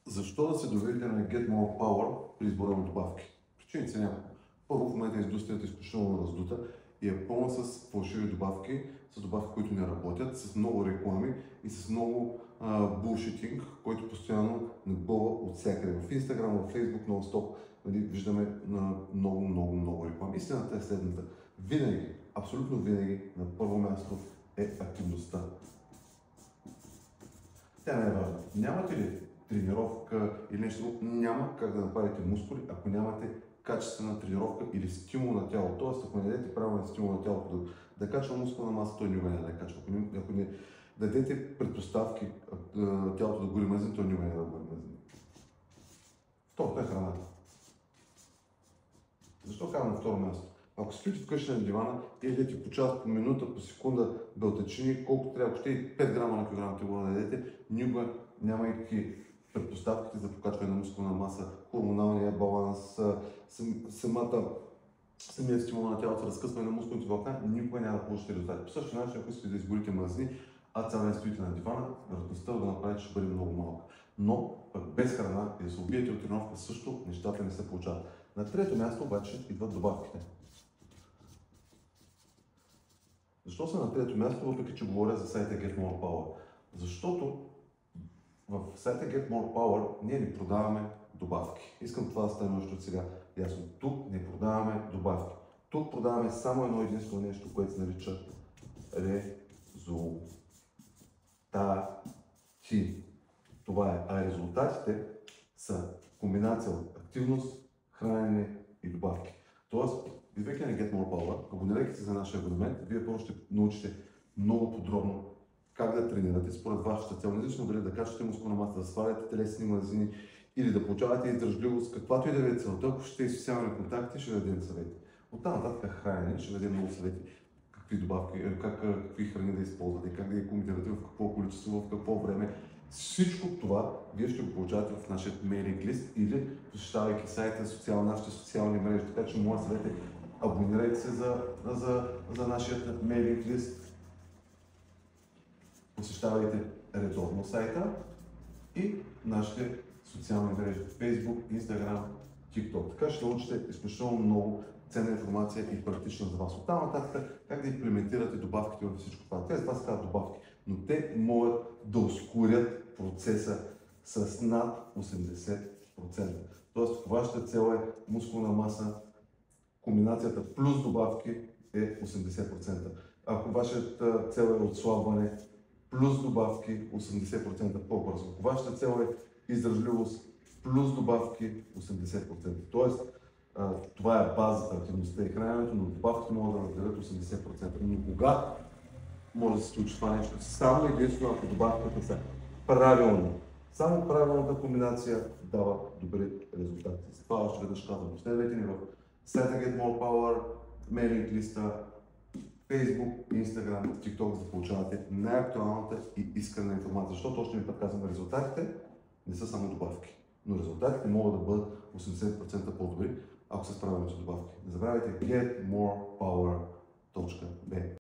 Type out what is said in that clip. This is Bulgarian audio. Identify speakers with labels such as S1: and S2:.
S1: Защо да се доверите на Get More Power при избора на добавки? Причините са няколко. Първо, в момента индустрията е изключително раздута и е пълна с фалшиви добавки, с добавки, които не работят, с много реклами и с много булшитинг, който постоянно набъва от всякъде. В Instagram, в Facebook, нон-стоп виждаме много реклами. Истината е следната. Винаги, абсолютно винаги, на първо място е активността. Тя не е важна. Нямате ли тренировка или нещо, няма как да направите мускули, ако нямате качествена тренировка или стимул на тялото. Тоест, ако не дадете правилен стимул на тялото да качва мускулна маса, той никога няма да качва. Ако не дадете предпоставки тялото да гори мазни, той никога няма да гори мазни. Второто е храната. Защо казвам на второ място? Ако стоите вкъщи на дивана и ядете по час, по минута, по секунда белтъчини, колкото трябва, ако ще и 5 грама на килограм тегло да дадете, никога нямайки предпоставките за покачване на мускулна маса, хормоналния баланс, самият стимул на тялото, разкъсване на мускулните влакна, никога няма да получите резултати. По същия начин, ако искате да изгорите мазнини, а цял ден стоите на дивана, вероятността да го направите ще бъде много малка. Но пък без храна и да се убиете от тренировка също нещата не се получават. На трето място обаче идват добавките. Защо са на трето място, въпреки че говоря за сайта Get More Power? Защото в сайта Get More Power ние не продаваме добавки. Искам това да стане още от сега ясно. Тук не продаваме добавки. Тук продаваме само едно единствено нещо, което се нарича резултати. Това е. А резултатите са комбинация от активност, хранене и добавки. Тоест, идвайки на Get More Power, абонирайки се за нашия абонемент, вие просто ще научите много подробно как да тренирате според вашата цел, независимо дали да качвате мускулна маса, да сваляте телесни мазнини или да получавате издържливост, каквато и да ви е целта. Ако ще и социални контакти, ще дадем съвети. Оттам нататък хранене, ще дадем много съвети, какви добавки, какви храни да използвате, как да ги комбинирате, в какво количество, в какво време. Всичко това вие ще го получавате в нашия мейлинг лист или посещавайки сайта, нашите социални мрежи. Така че моят съвет е абонирайте се за нашия мейлинг лист, посещавайте редовно сайта и нашите социални мрежи Facebook, Instagram, TikTok. Така ще научите изключително много ценна информация и практична за вас. Оттам нататък как да имплементирате добавките във всичко това. Тези това се казват добавки, но те могат да ускорят процеса с над 80%. Тоест, ако вашата цел е мускулна маса, комбинацията плюс добавки е 80%. Ако вашата цел е отслабване, плюс добавки 80% по-бързо. Ако вашата цел е издържливост, плюс добавки 80%. Тоест, това е базата, активността и храненето, но добавките могат да надделят 80%. Но кога може да се случи това нещо? Само единствено, ако добавката са правилно. Само правилната комбинация дава добри резултати. С това още веднъж казвам. Последвайте ни в сайта Get More Power, мейлинг листа, Facebook, Instagram, TikTok, за да получавате най-актуалната и искрена информация. Защото още ми път казвам, резултатите не са само добавки. Но резултатите могат да бъдат 80% по-добри, ако се справяме с добавки. Не забравяйте getmorepower.b.